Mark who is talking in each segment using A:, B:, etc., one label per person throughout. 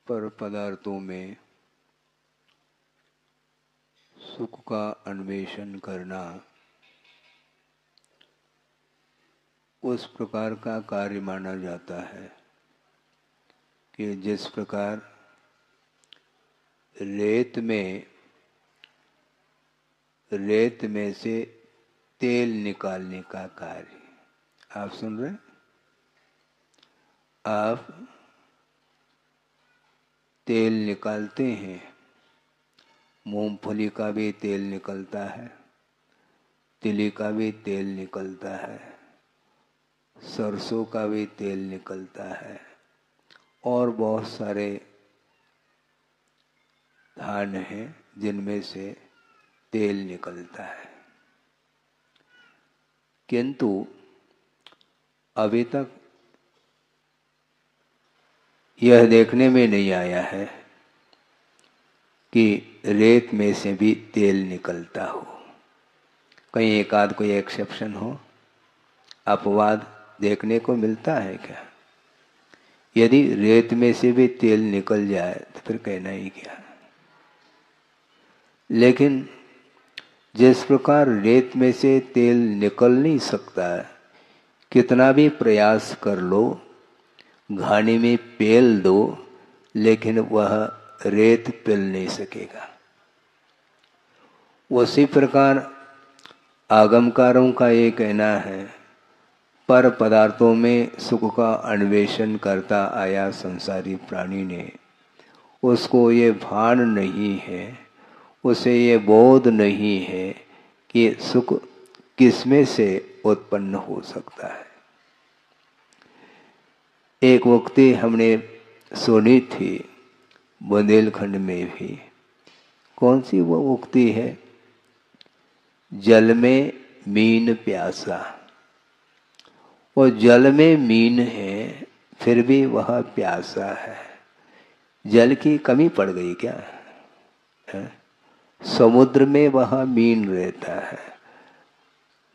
A: पर पदार्थों में सुख का अन्वेषण करना उस प्रकार का कार्य माना जाता है कि जिस प्रकार रेत में से तेल निकालने का कार्य। आप सुन रहे हैं? आप तेल निकालते हैं, मूंगफली का भी तेल निकलता है, तिली का भी तेल निकलता है, सरसों का भी तेल निकलता है और बहुत सारे धान हैं जिनमें से तेल निकलता है। किंतु अभी तक यह देखने में नहीं आया है कि रेत में से भी तेल निकलता हो। कहीं एक आध कोई एक्सेप्शन हो, अपवाद देखने को मिलता है क्या? यदि रेत में से भी तेल निकल जाए तो फिर कहना ही क्या। लेकिन जिस प्रकार रेत में से तेल निकल नहीं सकता है, कितना भी प्रयास कर लो, घानी में पेल दो, लेकिन वह रेत पिल नहीं सकेगा। उसी प्रकार आगमकारों का ये कहना है, पर पदार्थों में सुख का अन्वेषण करता आया संसारी प्राणी ने, उसको ये भान नहीं है, उसे ये बोध नहीं है कि सुख किसमें से उत्पन्न हो सकता है। एक उक्ति हमने सुनी थी बुंदेलखंड में भी। कौन सी वो उक्ति है? जल में मीन प्यासा। वो जल में मीन है फिर भी वह प्यासा है। जल की कमी पड़ गई क्या है? समुद्र में वह मीन रहता है,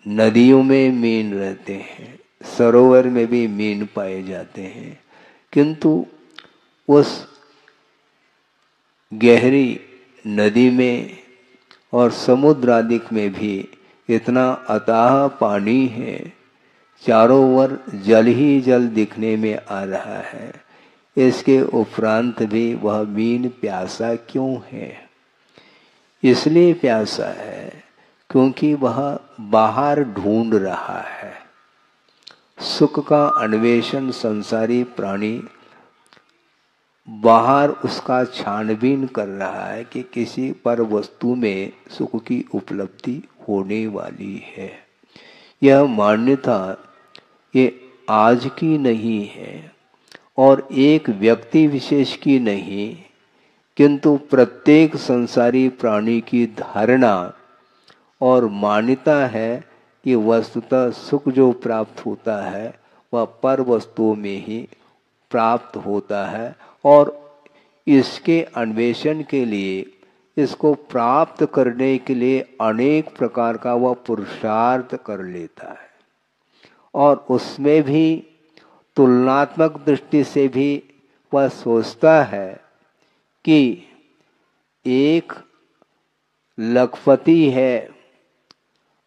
A: नदियों में मीन रहते हैं, सरोवर में भी मीन पाए जाते हैं, किंतु उस गहरी नदी में और समुद्र आदि में भी इतना अथाह पानी है, चारों ओर जल ही जल दिखने में आ रहा है। इसके उपरांत भी वह मीन प्यासा क्यों है? इसलिए प्यासा है क्योंकि वह बाहर ढूंढ रहा है। सुख का अन्वेषण संसारी प्राणी बाहर उसका छानबीन कर रहा है कि किसी पर वस्तु में सुख की उपलब्धि होने वाली है। यह मान्यता ये आज की नहीं है और एक व्यक्ति विशेष की नहीं, किंतु प्रत्येक संसारी प्राणी की धारणा और मान्यता है कि वस्तुतः सुख जो प्राप्त होता है वह पर वस्तुओं में ही प्राप्त होता है और इसके अन्वेषण के लिए, इसको प्राप्त करने के लिए अनेक प्रकार का वह पुरुषार्थ कर लेता है। और उसमें भी तुलनात्मक दृष्टि से भी वह सोचता है कि एक लखपति है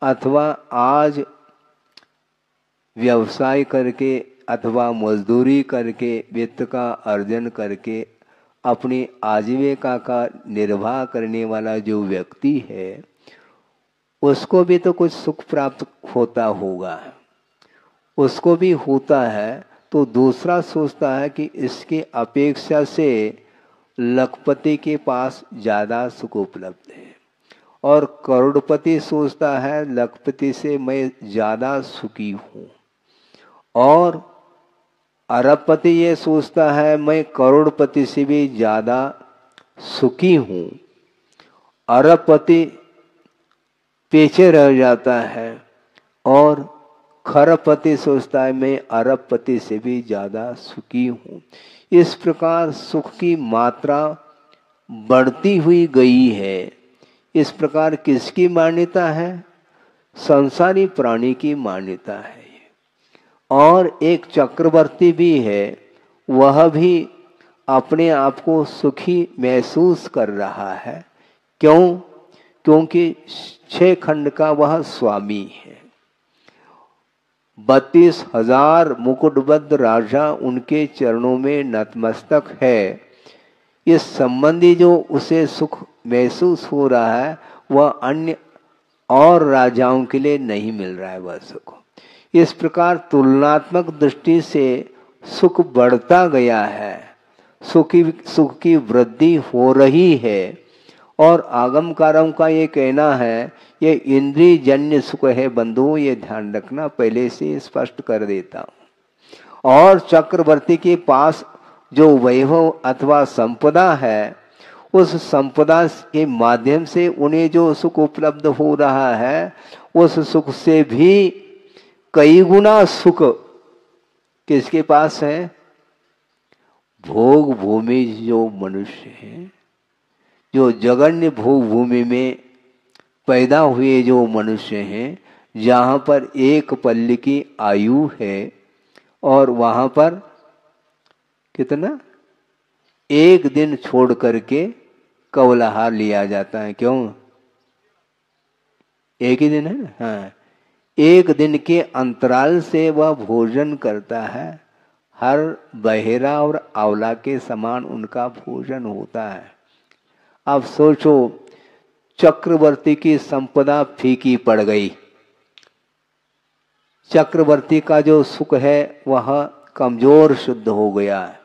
A: अथवा आज व्यवसाय करके अथवा मजदूरी करके वित्त का अर्जन करके अपनी आजीविका का निर्वाह करने वाला जो व्यक्ति है, उसको भी तो कुछ सुख प्राप्त होता होगा, उसको भी होता है। तो दूसरा सोचता है कि इसके अपेक्षा से लखपति के पास ज़्यादा सुख उपलब्ध है, और करोड़पति सोचता है लखपति से मैं ज़्यादा सुखी हूँ, और अरबपति ये सोचता है मैं करोड़पति से भी ज़्यादा सुखी हूँ। अरबपति पीछे रह जाता है और खरबपति सोचता है मैं अरबपति से भी ज़्यादा सुखी हूँ। इस प्रकार सुख की मात्रा बढ़ती हुई गई है। इस प्रकार किसकी मान्यता है? संसारी प्राणी की मान्यता है। और एक चक्रवर्ती भी है, वह भी अपने आप को सुखी महसूस कर रहा है। क्यों? क्योंकि 6 खंड का वह स्वामी है। 32,000 मुकुटबद्ध राजा उनके चरणों में नतमस्तक है। इस संबंधी जो उसे सुख महसूस हो रहा है वह अन्य और राजाओं के लिए नहीं मिल रहा है वह सुख। इस प्रकार तुलनात्मक दृष्टि से सुख बढ़ता गया है, सुख की वृद्धि हो रही है। और आगमकारों का ये कहना है ये इंद्रिय जन्य सुख है बंधुओं, ये ध्यान रखना, पहले से स्पष्ट कर देता हूँ। और चक्रवर्ती के पास जो वैभव अथवा संपदा है, उस संपदा के माध्यम से उन्हें जो सुख उपलब्ध हो रहा है, उस सुख से भी कई गुना सुख किसके पास है? भोग भूमि जो मनुष्य है, जो जगन्य भोग भूमि में पैदा हुए जो मनुष्य हैं, जहाँ पर एक पल की आयु है और वहाँ पर कितना? एक दिन छोड़ करके कवलाहार लिया जाता है। क्यों? एक ही दिन है ना। हाँ, एक दिन के अंतराल से वह भोजन करता है। हर बहेरा और आंवला के समान उनका भोजन होता है। अब सोचो, चक्रवर्ती की संपदा फीकी पड़ गई, चक्रवर्ती का जो सुख है वह कमजोर सिद्ध हो गया है।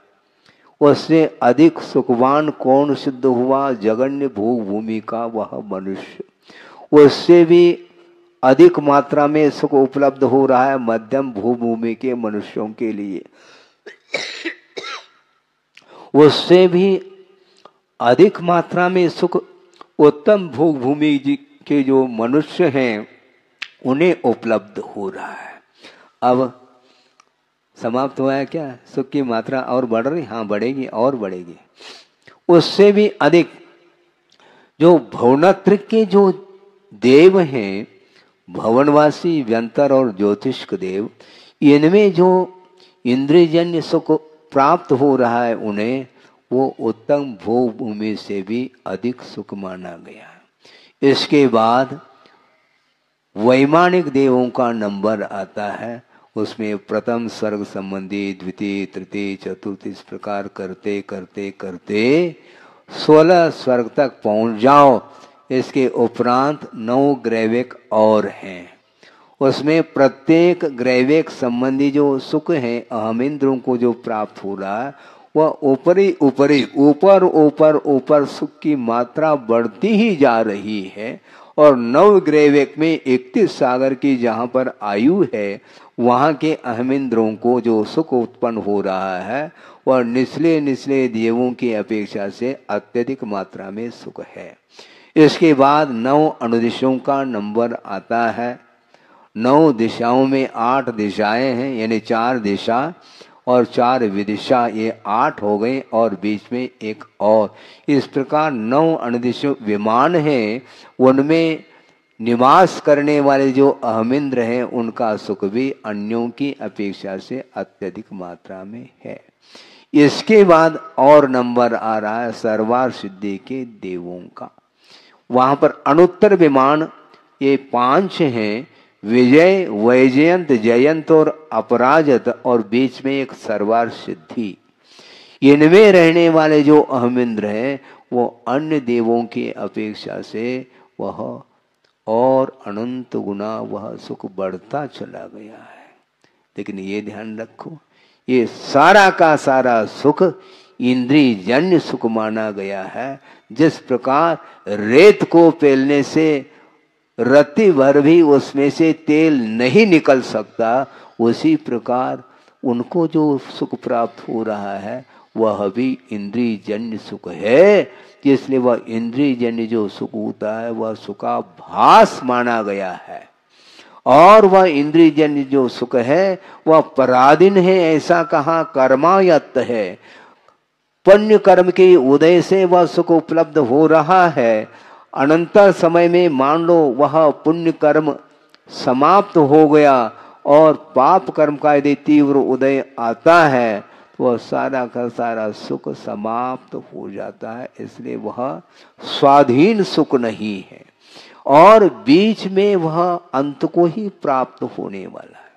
A: उससे अधिक सुखवान कौन सिद्ध हुआ? जगन्य भोग भूमि का वह मनुष्य। उससे भी अधिक मात्रा में सुख उपलब्ध हो रहा है मध्यम भूभूमि के मनुष्यों के लिए। उससे भी अधिक मात्रा में सुख उत्तम भोग भूमि के जो मनुष्य हैं उन्हें उपलब्ध हो रहा है। अब समाप्त हुआ है क्या? सुख की मात्रा और बढ़ रही? हाँ, बढ़ेगी और बढ़ेगी। उससे भी अधिक जो भवनत्र के जो देव हैं, भवनवासी, व्यंतर और ज्योतिष्क देव, इनमें जो इंद्रियजन्य सुख प्राप्त हो रहा है उन्हें, वो उत्तम भोग भूमि से भी अधिक सुख माना गया है। इसके बाद वैमानिक देवों का नंबर आता है। उसमें प्रथम स्वर्ग संबंधी, द्वितीय, तृतीय, चतुर्थ, इस प्रकार करते करते करते 16 स्वर्ग तक पहुंच जाओ। इसके उपरांत 9 ग्रैविक और हैं। उसमें प्रत्येक ग्रैविक संबंधी जो सुख है अहमिंद्रों को जो प्राप्त हो रहा है वह ऊपरी ऊपरी ऊपर ऊपर ऊपर सुख की मात्रा बढ़ती ही जा रही है। और 9 ग्रैविक में 31 सागर की जहाँ पर आयु है, वहाँ के अहमिंद्रों को जो सुख उत्पन्न हो रहा है वह निचले निचले देवों की अपेक्षा से अत्यधिक मात्रा में सुख है। इसके बाद 9 अनुदिशों का नंबर आता है। 9 दिशाओं में 8 दिशाएं हैं, यानी 4 दिशा और 4 विदिशा, ये 8 हो गए और बीच में एक और। इस प्रकार 9 अनुदिशों विमान हैं, उनमें निवास करने वाले जो अहमिंद्र हैं उनका सुख भी अन्यों की अपेक्षा से अत्यधिक मात्रा में है। इसके बाद और नंबर आ रहा है सर्वार सिद्धि के देवों का। वहां पर अनुत्तर विमान ये 5 हैं, विजय, वैजयंत, जयंत और अपराजत, और बीच में एक सर्वार सिद्धि। इनमें रहने वाले जो अहमिंद्र हैं वो अन्य देवों की अपेक्षा से वह और अनंत गुना वह सुख बढ़ता चला गया है। लेकिन ये ध्यान रखो, ये सारा का सारा सुख इंद्रिय जन्य सुख माना गया है। जिस प्रकार रेत को पेलने से रत्ती भर भी उसमें से तेल नहीं निकल सकता, उसी प्रकार उनको जो सुख प्राप्त हो रहा है वह भी इंद्रिय जन्य सुख है। इसलिए वह इंद्रिय जन्य जो सुख होता है वह सुखाभास माना गया है। और वह इंद्रिय जन्य जो सुख है वह पराधीन है, ऐसा कहा कर्मायत्त है। पुण्य कर्म के उदय से वह सुख उपलब्ध हो रहा है। अनंतर समय में मान लो वह पुण्य कर्म समाप्त हो गया और पाप कर्म का यदि तीव्र उदय आता है वह सारा का सारा सुख समाप्त हो जाता है। इसलिए वह स्वाधीन सुख नहीं है और बीच में वह अंत को ही प्राप्त होने वाला है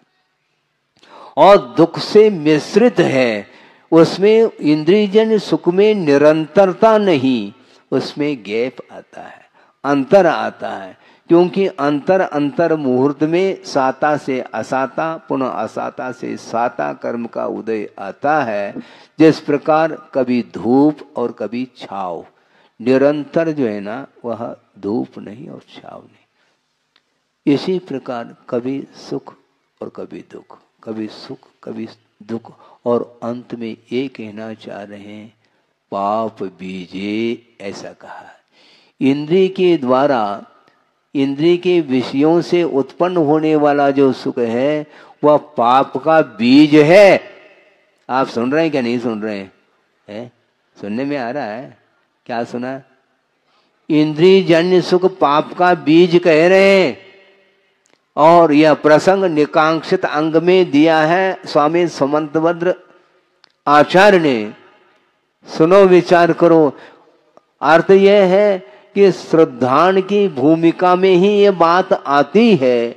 A: और दुख से मिश्रित है। उसमें इंद्रियजन्य सुख में निरंतरता नहीं, उसमें गैप आता है, अंतर आता है। क्योंकि अंतर मुहूर्त में साता से असाता, पुनः असाता से साता कर्म का उदय आता है। जिस प्रकार कभी धूप और कभी छाव, निरंतर जो है ना वह धूप नहीं और छाव नहीं। इसी प्रकार कभी सुख और कभी दुख, कभी सुख कभी दुख, और अंत में ये कहना चाह रहे हैं पाप बीजे, ऐसा कहा है। इंद्रिय के द्वारा, इंद्रिय के विषयों से उत्पन्न होने वाला जो सुख है वह पाप का बीज है। आप सुन रहे हैं क्या नहीं सुन रहे हैं? सुनने में आ रहा है? क्या सुना? इंद्रिय जन्य सुख पाप का बीज कह रहे हैं। और यह प्रसंग निकांक्षित अंग में दिया है स्वामी सुमंतभद्र आचार्य ने। सुनो, विचार करो। अर्थ यह है कि श्रद्धान की भूमिका में ही ये बात आती है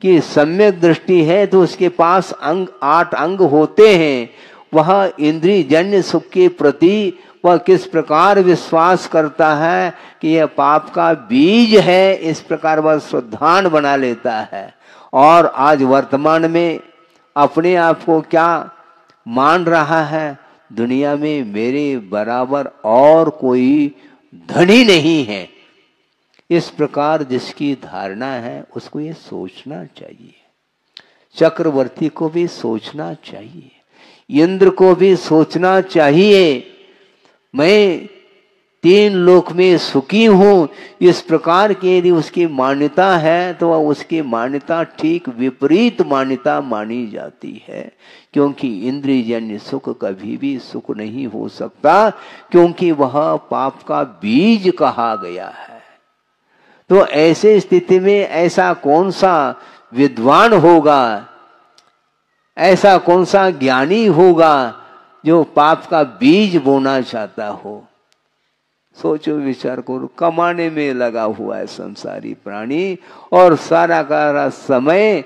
A: कि सम्यक दृष्टि है तो उसके पास 8 अंग होते हैं। वह इंद्रिय जन्य सुख के प्रति वह किस प्रकार विश्वास करता है कि यह पाप का बीज है, इस प्रकार वह श्रद्धान बना लेता है। और आज वर्तमान में अपने आप को क्या मान रहा है? दुनिया में मेरे बराबर और कोई धनी नहीं है। इस प्रकार जिसकी धारणा है उसको ये सोचना चाहिए। चक्रवर्ती को भी सोचना चाहिए, इंद्र को भी सोचना चाहिए, मैं 3 लोक में सुखी हूं। इस प्रकार की यदि उसकी मान्यता है तो वह उसकी मान्यता ठीक विपरीत मान्यता मानी जाती है। क्योंकि इंद्रियजन्य सुख कभी भी सुख नहीं हो सकता, क्योंकि वह पाप का बीज कहा गया है। तो ऐसे स्थिति में ऐसा कौन सा विद्वान होगा, ऐसा कौन सा ज्ञानी होगा जो पाप का बीज बोना चाहता हो? सोचो, विचार करो। कमाने में लगा हुआ है संसारी प्राणी और सारा का समय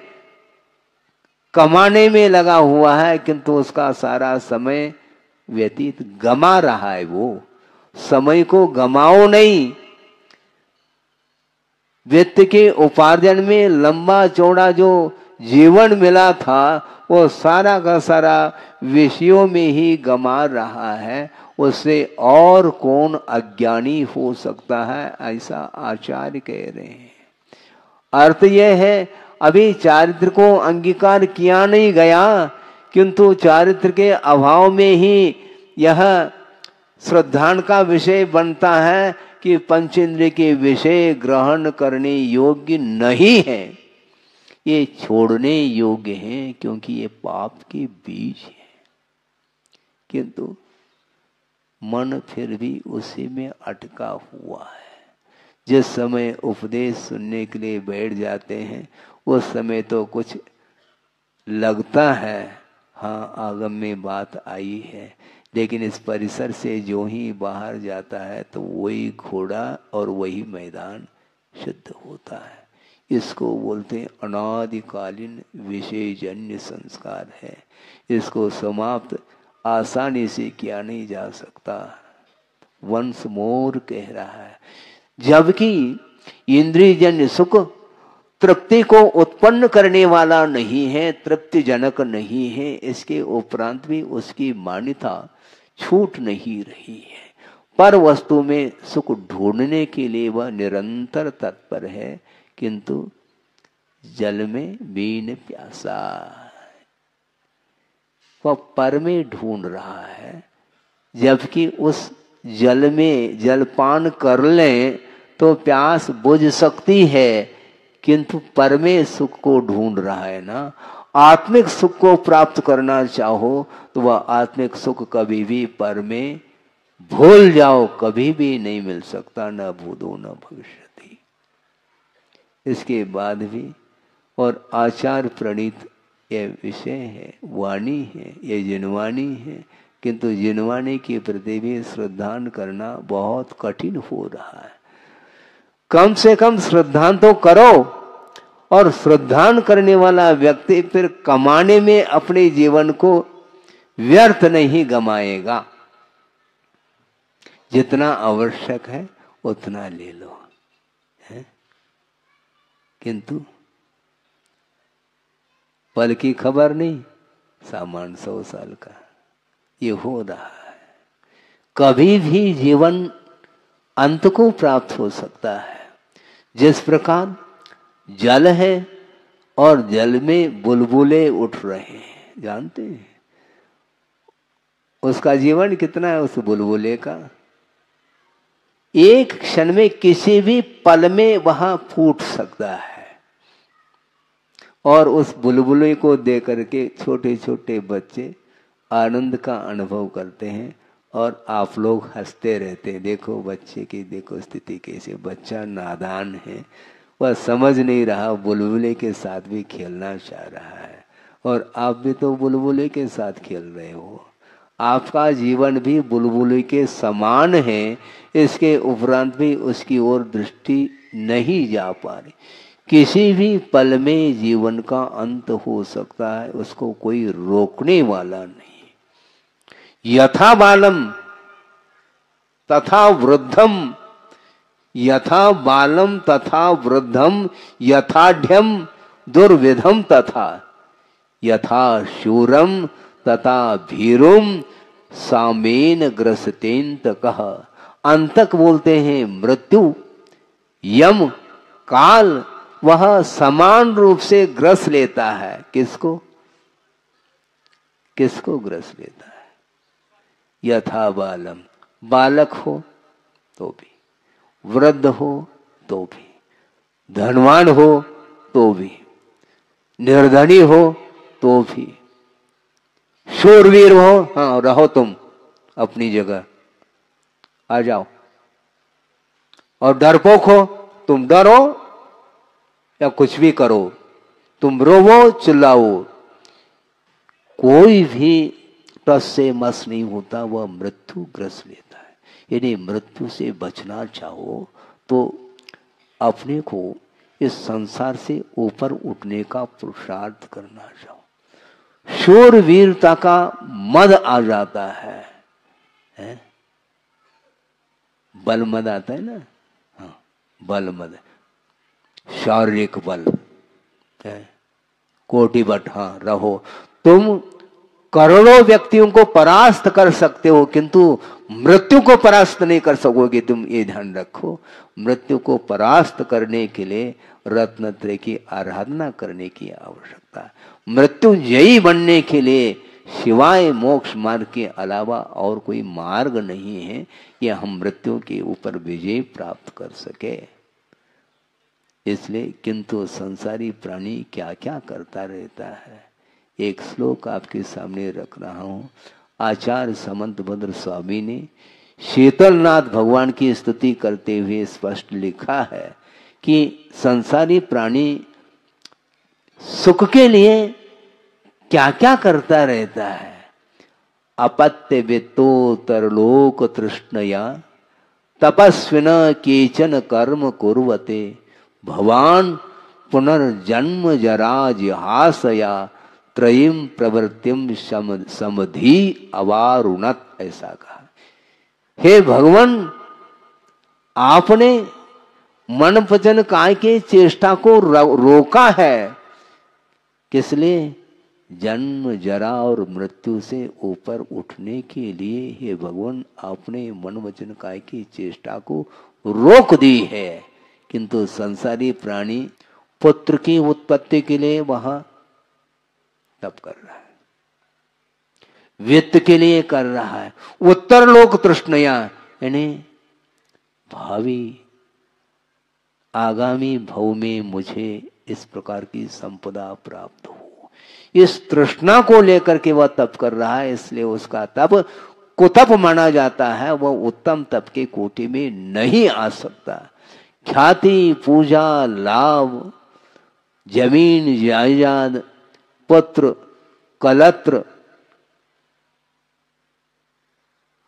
A: कमाने में लगा हुआ है, किंतु उसका सारा समय व्यतीत गमा रहा है। वो समय को गमाओ नहीं। व्यक्ति के उपार्जन में लंबा चौड़ा जो जीवन मिला था वो सारा का सारा विषयों में ही गमा रहा है। उससे और कौन अज्ञानी हो सकता है, ऐसा आचार्य कह रहे हैं। अर्थ यह है अभी चारित्र को अंगीकार किया नहीं गया, किंतु चारित्र के अभाव में ही यह श्रद्धान का विषय बनता है कि पंचेंद्रिय के विषय ग्रहण करने योग्य नहीं है, ये छोड़ने योग्य हैं, क्योंकि ये पाप के बीज है। किंतु मन फिर भी उसी में अटका हुआ है। जिस समय उपदेश सुनने के लिए बैठ जाते हैं उस समय तो कुछ लगता है, हाँ आगम में बात आई है, लेकिन इस परिसर से जो ही बाहर जाता है तो वही घोड़ा और वही मैदान शुद्ध होता है। इसको बोलते हैं अनादिकालीन विषयजन्य संस्कार है। इसको समाप्त आसानी से किया नहीं जा सकता। वंस मोर कह रहा है, जबकि इंद्रियजन्य सुख तृप्ति को उत्पन्न करने वाला नहीं है, तृप्तिजनक नहीं है, इसके उपरांत भी उसकी मान्यता छूट नहीं रही है। पर वस्तु में सुख ढूंढने के लिए वह निरंतर तत्पर है, किंतु जल में बीन प्यासा, वह पर में ढूंढ रहा है। जबकि उस जल में जलपान कर लें तो प्यास बुझ सकती है, किंतु पर में सुख को ढूंढ रहा है ना। आत्मिक सुख को प्राप्त करना चाहो तो वह आत्मिक सुख कभी भी पर में भूल जाओ, कभी भी नहीं मिल सकता, न भूतो न भविष्यति। इसके बाद भी और आचार प्रणीत ये विषय है, वाणी है, ये जिनवाणी है, किंतु जिनवाणी के प्रति भी श्रद्धान करना बहुत कठिन हो रहा है। कम से कम श्रद्धान तो करो, और श्रद्धान करने वाला व्यक्ति फिर कमाने में अपने जीवन को व्यर्थ नहीं गमाएगा। जितना आवश्यक है उतना ले लो, है? किंतु पल की खबर नहीं, सामान 100 साल का, ये हो रहा है। कभी भी जीवन अंत को प्राप्त हो सकता है। जिस प्रकार जल है और जल में बुलबुले उठ रहे हैं, जानते हैं उसका जीवन कितना है? उस बुलबुले का एक क्षण में, किसी भी पल में वहां फूट सकता है। और उस बुलबुले को देख करके छोटे छोटे बच्चे आनंद का अनुभव करते हैं, और आप लोग हंसते रहते हैं। देखो बच्चे की देखो स्थिति कैसे, बच्चा नादान है, वह समझ नहीं रहा, बुलबुले के साथ भी खेलना चाह रहा है। और आप भी तो बुलबुले के साथ खेल रहे हो। आपका जीवन भी बुलबुले के समान है, इसके उपरांत भी उसकी ओर दृष्टि नहीं जा पा रही। किसी भी पल में जीवन का अंत हो सकता है, उसको कोई रोकने वाला नहीं। यथा बालम तथा वृद्धम, यथा बालम तथा वृद्धम, यथाढ़ दुर्विधम तथा, यथा शूरम तथा भीरुम सामेन ग्रसतेन्त कह। अंतक बोलते हैं मृत्यु, यम, काल, वह समान रूप से ग्रस लेता है। किसको? किसको ग्रस लेता है? यथा बालम, बालक हो तो भी, वृद्ध हो तो भी, धनवान हो तो भी, निर्धनी हो तो भी, शूरवीर हो, हाँ रहो तुम अपनी जगह, आ जाओ। और डरपोक हो, तुम डरो या कुछ भी करो, तुम रोवो चिल्लाओ, कोई भी टस से मस नहीं होता, वह मृत्यु ग्रस लेता है। यदि मृत्यु से बचना चाहो तो अपने को इस संसार से ऊपर उठने का पुरुषार्थ करना चाहो। शूरवीरता का मद आ जाता है? बल मद आता है ना, हाँ बल मद, शारीरिक बल है, कोटि बट, हाँ रहो। तुम करोड़ों व्यक्तियों को परास्त कर सकते हो, किंतु मृत्यु को परास्त नहीं कर सकोगे। तुम ये ध्यान रखो, मृत्यु को परास्त करने के लिए रत्नत्रय की आराधना करने की आवश्यकता है। मृत्युंजयी बनने के लिए सिवाय मोक्ष मार्ग के अलावा और कोई मार्ग नहीं है, यह हम मृत्यु के ऊपर विजय प्राप्त कर सके। इसलिए किंतु संसारी प्राणी क्या क्या करता रहता है। एक श्लोक आपके सामने रख रहा हूँ। आचार्य समंतभद्र स्वामी ने शीतलनाथ भगवान की स्तुति करते हुए स्पष्ट लिखा है कि संसारी प्राणी सुख के लिए क्या क्या करता रहता है। अपत्य वित्तोत्तरलोक तृष्णया तपस्विन केचन कर्म कुर्वते भवान पुनर्जन्म जरा जिहासया त्रयीम प्रवृत्तिम समधि अवारुणत, ऐसा कहा। हे भगवान, आपने मन वचन काय के चेष्टा को रोका है। किस लिए? जन्म जरा और मृत्यु से ऊपर उठने के लिए। हे भगवान, आपने मन वचन काय की चेष्टा को रोक दी है। किंतु संसारी प्राणी पुत्र की उत्पत्ति के लिए वहां तप कर रहा है, वित्त के लिए कर रहा है, उत्तर लोक तृष्णया, यानी भावी आगामी भव में मुझे इस प्रकार की संपदा प्राप्त हो, इस तृष्णा को लेकर के वह तप कर रहा है। इसलिए उसका तप कुतप माना जाता है, वह उत्तम तप के कोटि में नहीं आ सकता। ख्याति, पूजा, लाभ, जमीन जायदाद, पुत्र, कलत्र,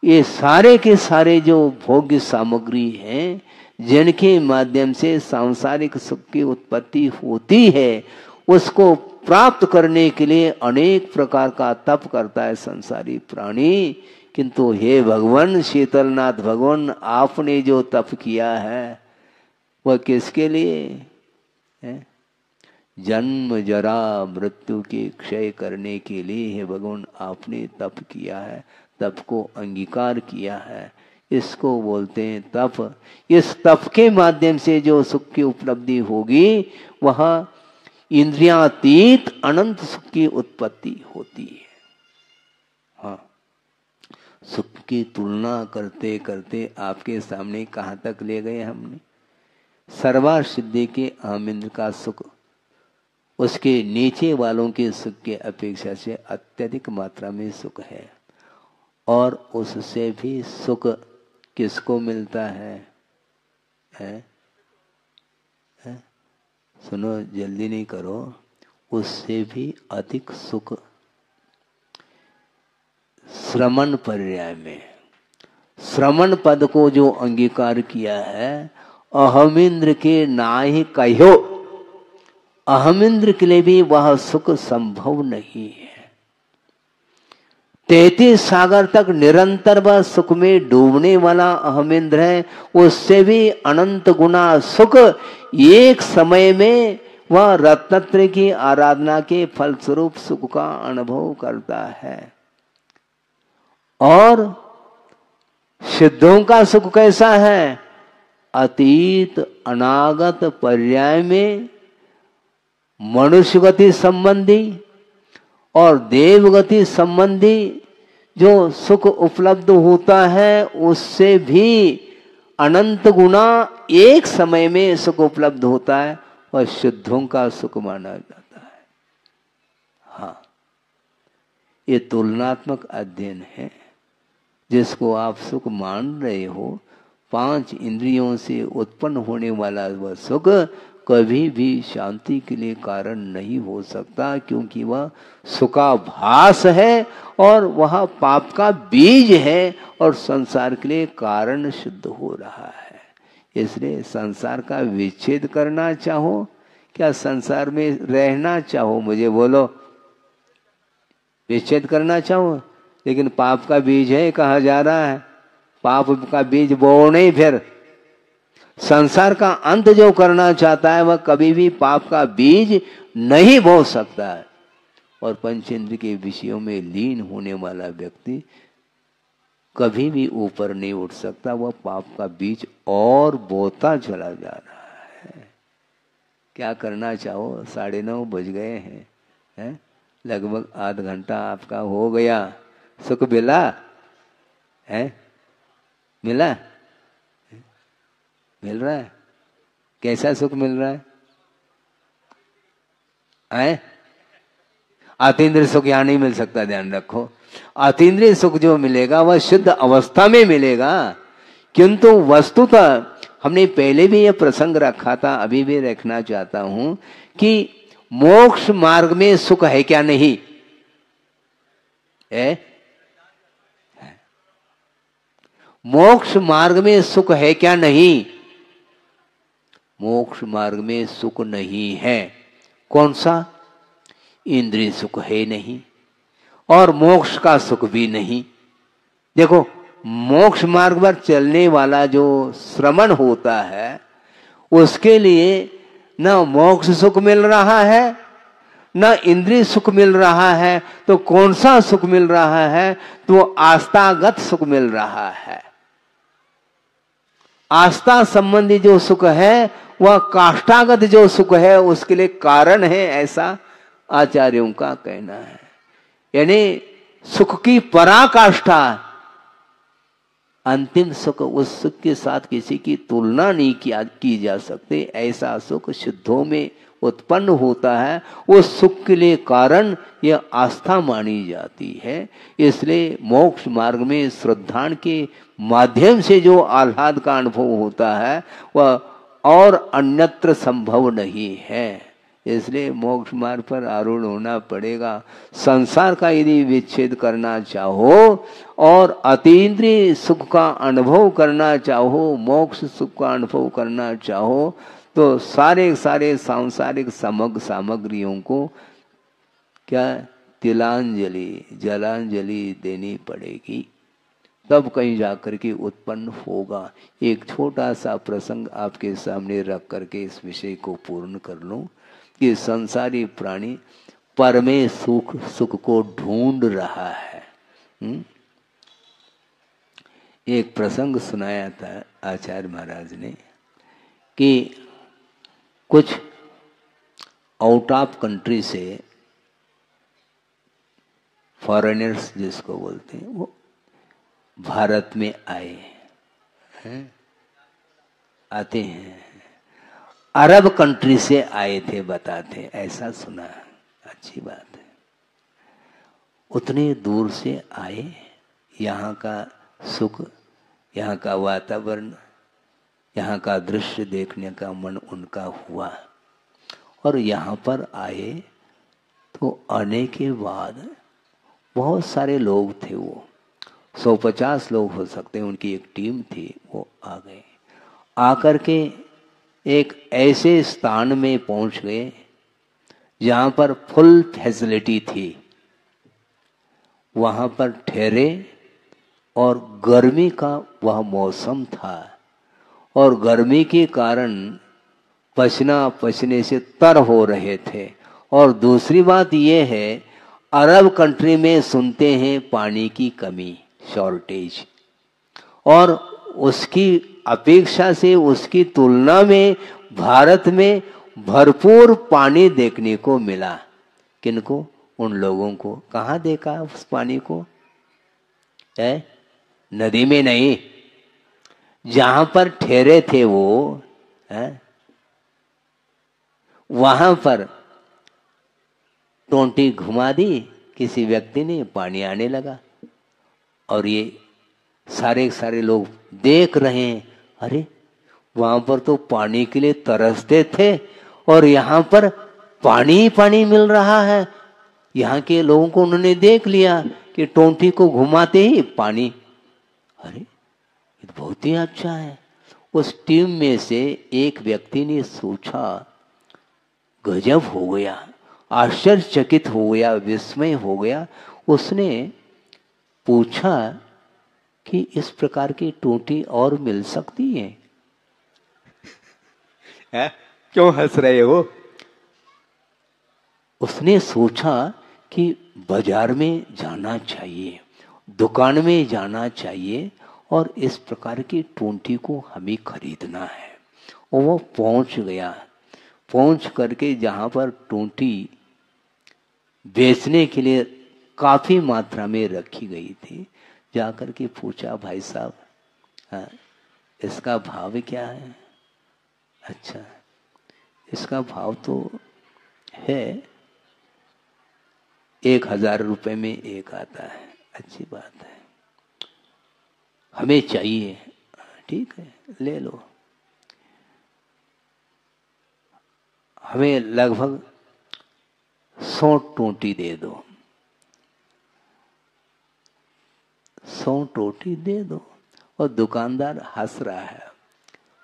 A: ये सारे के सारे जो भोग्य सामग्री हैं, जिनके माध्यम से सांसारिक सुख की उत्पत्ति होती है, उसको प्राप्त करने के लिए अनेक प्रकार का तप करता है संसारी प्राणी। किंतु हे भगवान शीतलनाथ भगवान, आपने जो तप किया है वह किसके लिए है? जन्म जरा मृत्यु के क्षय करने के लिए हे भगवान आपने तप किया है, तप को अंगीकार किया है, इसको बोलते हैं तप। इस तप के माध्यम से जो सुख की उपलब्धि होगी वह इंद्रियातीत अनंत सुख की उत्पत्ति होती है। हाँ, सुख की तुलना करते करते आपके सामने कहाँ तक ले गए हमने? सर्वा सिद्धि के अहमिंद्र का सुख उसके नीचे वालों के सुख के अपेक्षा से अत्यधिक मात्रा में सुख है, और उससे भी सुख किसको मिलता है? सुनो, जल्दी नहीं करो। उससे भी अधिक सुख श्रमण पर्याय में, श्रमण पद को जो अंगीकार किया है, अहमिंद्र के नाहि कहो, अहमिंद्र के लिए भी वह सुख संभव नहीं है। 33 सागर तक निरंतर वह सुख में डूबने वाला अहमिंद्र है, उससे भी अनंत गुना सुख एक समय में वह रत्नत्र की आराधना के फलस्वरूप सुख का अनुभव करता है। और सिद्धों का सुख कैसा है? अतीत अनागत पर्याय में मनुष्य गति संबंधी और देवगति संबंधी जो सुख उपलब्ध होता है, उससे भी अनंत गुना एक समय में सुख उपलब्ध होता है, और शुद्धों का सुख माना जाता है। हाँ, ये तुलनात्मक अध्ययन है जिसको आप सुख मान रहे हो। 5 इंद्रियों से उत्पन्न होने वाला वह सुख कभी भी शांति के लिए कारण नहीं हो सकता, क्योंकि वह सुखाभास है और वह पाप का बीज है और संसार के लिए कारण सिद्ध हो रहा है। इसलिए संसार का विच्छेद करना चाहो, क्या संसार में रहना चाहो? मुझे बोलो, विच्छेद करना चाहो? लेकिन पाप का बीज है, कहा जा रहा है पाप का बीज बो नहीं। फिर संसार का अंत जो करना चाहता है वह कभी भी पाप का बीज नहीं बो सकता है। और पंचेंद्र के विषयों में लीन होने वाला व्यक्ति कभी भी ऊपर नहीं उठ सकता, वह पाप का बीज और बोता चला जा रहा है। क्या करना चाहो? 9:30 बज गए हैं, लगभग आध घंटा आपका हो गया। सुख मिला है? मिला? मिल रहा है? कैसा सुख मिल रहा है? अतीन्द्रिय सुख यहाँ नहीं मिल सकता, ध्यान रखो। अतीन्द्रिय सुख जो मिलेगा वह शुद्ध अवस्था में मिलेगा, किंतु वस्तुतः हमने पहले भी यह प्रसंग रखा था, अभी भी रखना चाहता हूं कि मोक्ष मार्ग में सुख है क्या? नहीं है? मोक्ष मार्ग में सुख है क्या? नहीं। मोक्ष मार्ग में सुख नहीं है। कौन सा? इंद्रिय सुख है नहीं, और मोक्ष का सुख भी नहीं। देखो, मोक्ष मार्ग पर चलने वाला जो श्रमण होता है उसके लिए न मोक्ष सुख मिल रहा है न इंद्रिय सुख मिल रहा है, तो कौन सा सुख मिल रहा है? तो आस्थागत सुख मिल रहा है। आस्था संबंधी जो सुख है वह काष्ठागत जो सुख है उसके लिए कारण है, ऐसा आचार्यों का कहना है। यानी सुख की पराकाष्ठा, अंतिम सुख, उस सुख के साथ किसी की तुलना नहीं की जा सकती। ऐसा सुख शुद्धों में उत्पन्न होता है, उस सुख के लिए कारण यह आस्था मानी जाती है। इसलिए मोक्ष मार्ग में श्रद्धान के माध्यम से जो आह्लाद का अनुभव होता है वह और अन्यत्र संभव नहीं है। इसलिए मोक्ष मार्ग पर आरूढ़ होना पड़ेगा। संसार का यदि विच्छेद करना चाहो और अतीन्द्रिय सुख का अनुभव करना चाहो, मोक्ष सुख का अनुभव करना चाहो, तो सारे सारे सांसारिक सामग्रियों को क्या तिलांजलि जलांजलि देनी पड़ेगी, तब कहीं जाकर के उत्पन्न होगा। एक छोटा सा प्रसंग आपके सामने रख करके इस विषय को पूर्ण कर लूं कि संसारी प्राणी परमे सुख को ढूंढ रहा है। एक प्रसंग सुनाया था आचार्य महाराज ने कि कुछ आउट ऑफ कंट्री से फॉरेनर्स जिसको बोलते हैं वो भारत में आए हैं, आते हैं, अरब कंट्री से आए थे बताते, ऐसा सुना। अच्छी बात है, उतने दूर से आए, यहाँ का सुख, यहाँ का वातावरण, यहाँ का दृश्य देखने का मन उनका हुआ और यहाँ पर आए तो आने के बाद बहुत सारे लोग थे, वो 150 लोग हो सकते हैं, उनकी एक टीम थी, वो आ गए। आकर के एक ऐसे स्थान में पहुंच गए जहाँ पर फुल फैसिलिटी थी, वहाँ पर ठहरे और गर्मी का वह मौसम था और गर्मी के कारण पसीना पसीने से तर हो रहे थे। और दूसरी बात ये है, अरब कंट्री में सुनते हैं पानी की कमी, शॉर्टेज, और उसकी अपेक्षा से उसकी तुलना में भारत में भरपूर पानी देखने को मिला। किनको? उन लोगों को। कहाँ देखा उस पानी को? है नदी में नहीं, जहां पर ठहरे थे वो है, वहां पर टोंटी घुमा दी किसी व्यक्ति ने, पानी आने लगा और ये सारे सारे लोग देख रहे हैं, अरे वहां पर तो पानी के लिए तरसते थे और यहाँ पर पानी ही पानी मिल रहा है। यहाँ के लोगों को उन्होंने देख लिया कि टोंटी को घुमाते ही पानी, अरे ये तो बहुत ही अच्छा है। उस टीम में से एक व्यक्ति ने सोचा, गजब हो गया, आश्चर्यचकित हो गया, विस्मय हो गया। उसने पूछा कि इस प्रकार की टोंटी और मिल सकती है? क्यों हंस रहे हो? उसने सोचा कि बाजार में जाना चाहिए, दुकान में जाना चाहिए और इस प्रकार की टोंटी को हमें खरीदना है। और वो पहुंच गया, पहुंच करके जहां पर टोंटी बेचने के लिए काफी मात्रा में रखी गई थी, जाकर के पूछा, भाई साहब इसका भाव क्या है? अच्छा, इसका भाव तो है 1000 रुपये में एक आता है। अच्छी बात है, हमें चाहिए। ठीक है, ले लो। हमें लगभग 100 टोंटी दे दो, 100 टोंटी दे दो। और दुकानदार हंस रहा है,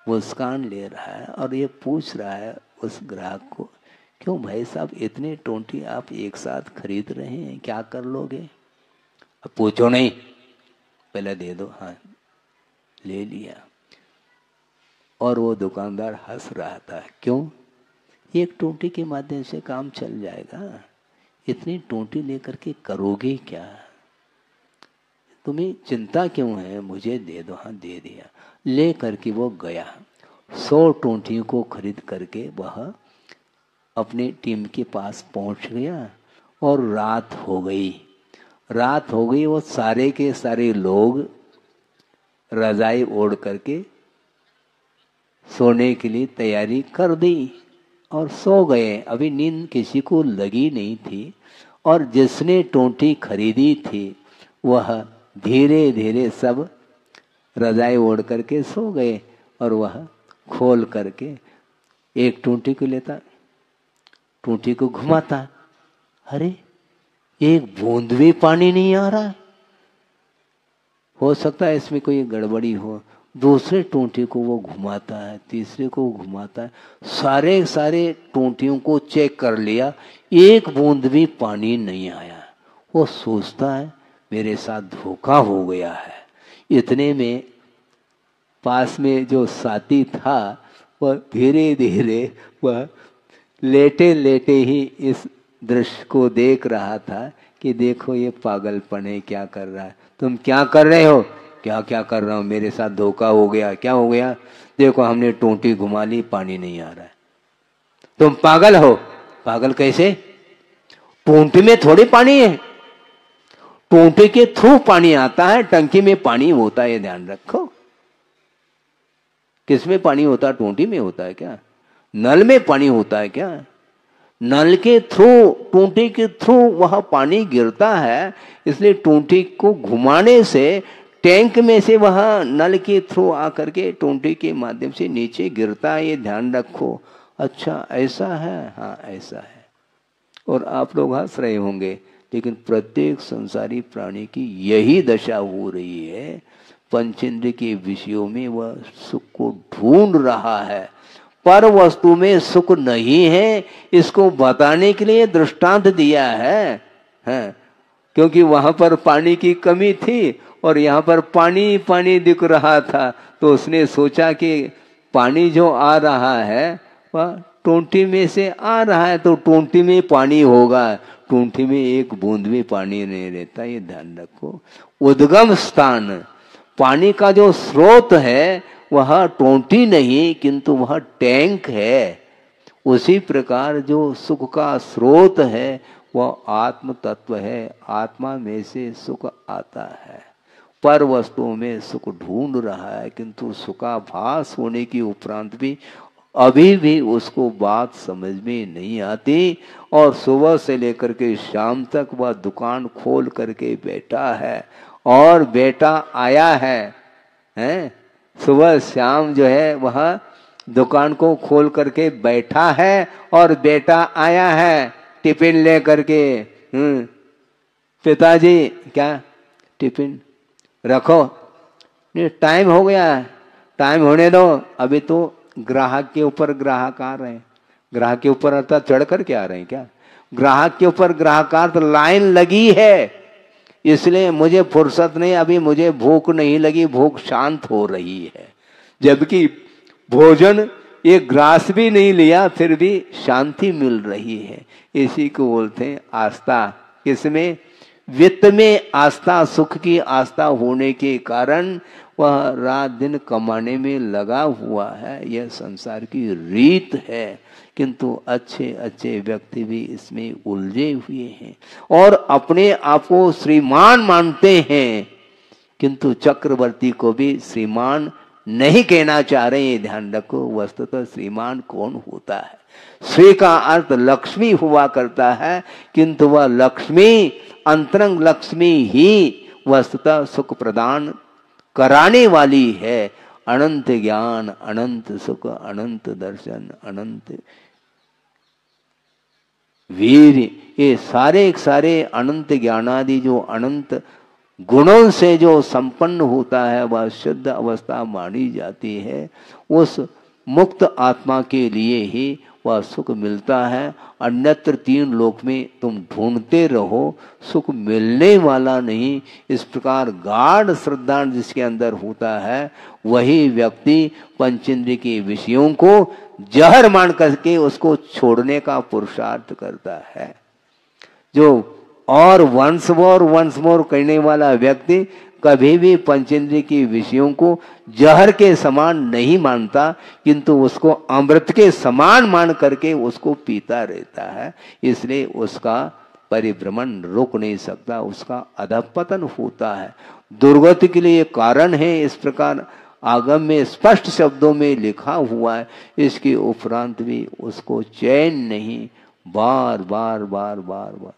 A: मुस्कान ले रहा है और ये पूछ रहा है उस ग्राहक को, क्यों भाई साहब इतने टोंटी आप एक साथ खरीद रहे हैं, क्या कर लोगे? अब पूछो नहीं, पहले दे दो। हाँ, ले लिया। और वो दुकानदार हंस रहा था, क्यों? एक टोंटी के माध्यम से काम चल जाएगा, इतनी टोंटी लेकर के करोगे क्या? तुम्हें चिंता क्यों है? मुझे दे दो। हाँ, दे दिया। ले करके वो गया, 100 टोंटियों को खरीद करके वह अपनी टीम के पास पहुंच गया और रात हो गई। रात हो गई, वो सारे के सारे लोग रजाई ओढ़ करके सोने के लिए तैयारी कर दी और सो गए। अभी नींद किसी को लगी नहीं थी और जिसने टोंटी खरीदी थी वह धीरे धीरे सब रजाई ओढ़ करके सो गए और वह खोल करके एक टोंटी को लेता, टूटी को घुमाता है, अरे एक बूंद भी पानी नहीं आ रहा है, हो सकता है इसमें कोई गड़बड़ी हो। दूसरे टूटी को वो घुमाता है, तीसरे को घुमाता है, सारे सारे टूटियों को चेक कर लिया, एक बूंद भी पानी नहीं आया। वो सोचता है मेरे साथ धोखा हो गया है। इतने में पास में जो साथी था वह धीरे धीरे वह लेटे लेटे ही इस दृश्य को देख रहा था कि देखो ये पागलपन है, क्या कर रहा है, तुम क्या कर रहे हो, क्या क्या कर रहा हूँ, मेरे साथ धोखा हो गया, क्या हो गया, देखो हमने टोंटी घुमा ली, पानी नहीं आ रहा है, तुम पागल हो। पागल कैसे, टोंटी में थोड़ी पानी है, टोंटी के थ्रू पानी आता है, टंकी में पानी होता है, ये ध्यान रखो। किसमें पानी होता है, टोंटी में होता है क्या, नल में पानी होता है क्या, नल के थ्रू, टूंटी के थ्रू वह पानी गिरता है, इसलिए टूंटी को घुमाने से टैंक में से वह नल के थ्रू आकर के टूंटी के माध्यम से नीचे गिरता है, ये ध्यान रखो। अच्छा ऐसा है, हाँ ऐसा है। और आप लोग हंस रहे होंगे, लेकिन प्रत्येक संसारी प्राणी की यही दशा हो रही है। पंचेंद्र के विषयों में वह सुख को ढूंढ रहा है, पर वस्तु में सुख नहीं है, इसको बताने के लिए दृष्टांत दिया है, क्योंकि वहां पर पानी की कमी थी और यहाँ पर पानी पानी दिख रहा था, तो उसने सोचा कि पानी जो आ रहा है वह टोंटी में से आ रहा है, तो टोंटी में पानी होगा, टोंटी में एक बूंद भी पानी नहीं रहता, ये ध्यान रखो। उद्गम स्थान, पानी का जो स्रोत है वह टोंटी नहीं किंतु वह टैंक है। उसी प्रकार जो सुख का स्रोत है वह आत्म तत्व है, आत्मा में से सुख आता है। पर वस्तुओं में सुख ढूंढ रहा है, किंतु सुखाभास होने के उपरांत भी अभी भी उसको बात समझ में नहीं आती, और सुबह से लेकर के शाम तक वह दुकान खोल करके बैठा है, और बेटा आया है, सुबह शाम जो है वह दुकान को खोल करके बैठा है, और बेटा आया है टिफिन ले करके, पिताजी क्या टिफिन रखो, नहीं टाइम हो गया है, टाइम होने दो, अभी तो ग्राहक के ऊपर ग्राहक आ रहे हैं, ग्राहक के ऊपर अर्थात चढ़ करके आ रहे हैं क्या, ग्राहक के ऊपर ग्राहकार्थ लाइन लगी है, इसलिए मुझे फुर्सत नहीं, अभी मुझे भूख नहीं लगी, भूख शांत हो रही है। जबकि भोजन एक ग्रास भी नहीं लिया फिर भी शांति मिल रही है। इसी को बोलते हैं आस्था। किसमें, वित्त में आस्था, सुख की आस्था होने के कारण वह रात दिन कमाने में लगा हुआ है। यह संसार की रीत है, किंतु अच्छे अच्छे व्यक्ति भी इसमें उलझे हुए हैं और अपने आप को श्रीमान मानते हैं, किंतु चक्रवर्ती को भी श्रीमान नहीं कहना चाह रहे हैं। ध्यान रखो, वस्तुतः श्रीमान कौन होता है? श्री का अर्थ लक्ष्मी हुआ करता है, किंतु वह लक्ष्मी, अंतरंग लक्ष्मी ही वस्तुतः सुख प्रदान कराने वाली है। अनंत ज्ञान, अनंत सुख, अनंत दर्शन, अनंत वीर, ये सारे अनंत ज्ञानादि जो अनंत गुणों से जो संपन्न होता है वह शुद्ध अवस्था मानी जाती है। उस मुक्त आत्मा के लिए ही वह सुख मिलता है। अन्यत्र तीन लोक में तुम ढूंढते रहो, सुख मिलने वाला नहीं। इस प्रकार गाढ़ श्रद्धा जिसके अंदर होता है वही व्यक्ति पंचेंद्रिय के विषयों को जहर मान करके उसको छोड़ने का पुरुषार्थ करता है। जो और वंस मोर करने वाला व्यक्ति कभी भी पंचेंद्रिय के विषयों को जहर के समान नहीं मानता, किंतु उसको अमृत के समान मान करके उसको पीता रहता है। इसलिए उसका परिभ्रमण रुक नहीं सकता, उसका अधपतन होता है, दुर्गति के लिए कारण है। इस प्रकार आगम में स्पष्ट शब्दों में लिखा हुआ है। इसके उपरांत भी उसको चैन नहीं, बार बार बार बार बार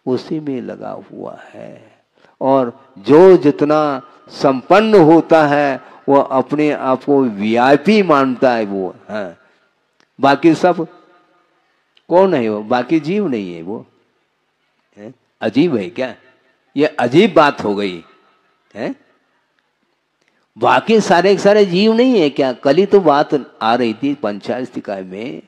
A: उसी में लगा हुआ है। और जो जितना संपन्न होता है वह अपने आप को वीआईपी मानता है वो है, बाकी सब कौन है वो? बाकी जीव नहीं है वो, है? अजीब है क्या? ये अजीब बात हो गई है। बाकी सारे के सारे जीव नहीं है क्या? कल ही तो बात आ रही थी पंचास्तिका में,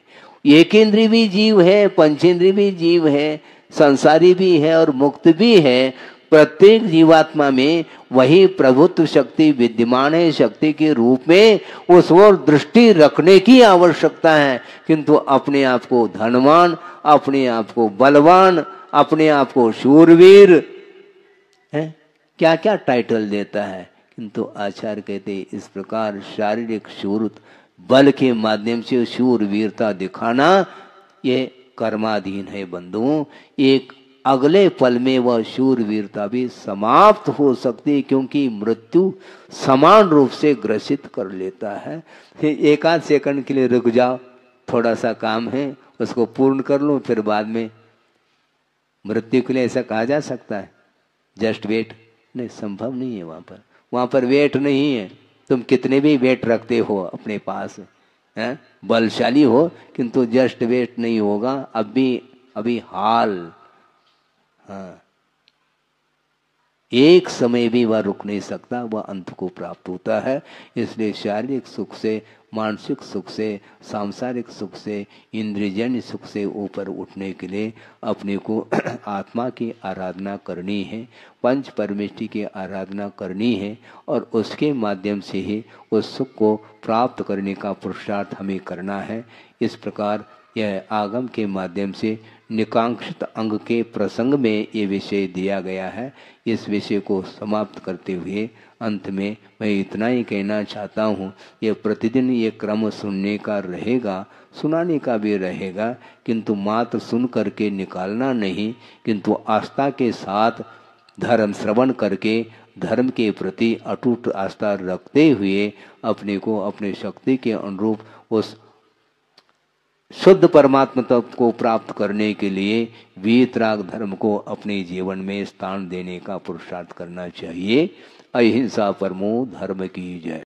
A: एकेंद्रीय भी जीव है, पंचेंद्रीय भी जीव है, संसारी भी है और मुक्त भी है। प्रत्येक जीवात्मा में वही प्रभुत्व शक्ति विद्यमान है, शक्ति के रूप में उस ओर दृष्टि रखने की आवश्यकता है। किंतु अपने आप को धनवान, अपने आप को बलवान, अपने आप को शूरवीर है, क्या क्या टाइटल देता है। किंतु आचार्य कहते इस प्रकार शारीरिक शूर बल के माध्यम से शूरवीरता दिखाना ये कर्माधीन है बंधुओं। एक अगले पल में वह शूरवीरता भी समाप्त हो सकती है, क्योंकि मृत्यु समान रूप से ग्रसित कर लेता है। एक आध सेकंड के लिए रुक जाओ, थोड़ा सा काम है उसको पूर्ण कर लो, फिर बाद में मृत्यु के लिए ऐसा कहा जा सकता है जस्ट वेट? नहीं, संभव नहीं है। वहां पर वेट नहीं है। तुम कितने भी वेट रखते हो अपने पास, हैं, बलशाली हो, किंतु जस्ट वेट नहीं होगा। अभी हाल, हाँ, एक समय भी वह रुक नहीं सकता, वह अंत को प्राप्त होता है। इसलिए शारीरिक सुख से, मानसिक सुख से, सांसारिक सुख से, इंद्रियजन्य सुख से ऊपर उठने के लिए अपने को आत्मा की आराधना करनी है, पंच परमेष्टि की आराधना करनी है, और उसके माध्यम से ही उस सुख को प्राप्त करने का पुरुषार्थ हमें करना है। इस प्रकार यह आगम के माध्यम से निकांक्षित अंग के प्रसंग में ये विषय दिया गया है। इस विषय को समाप्त करते हुए अंत में मैं इतना ही कहना चाहता हूँ, ये प्रतिदिन ये क्रम सुनने का रहेगा, सुनाने का भी रहेगा, किंतु मात्र सुन करके निकालना नहीं, किंतु आस्था के साथ धर्म श्रवण करके धर्म के प्रति अटूट आस्था रखते हुए अपने को अपने शक्ति के अनुरूप उस शुद्ध परमात्मा तत्व को प्राप्त करने के लिए वीतराग धर्म को अपने जीवन में स्थान देने का पुरुषार्थ करना चाहिए। अहिंसा परमो धर्म की जय।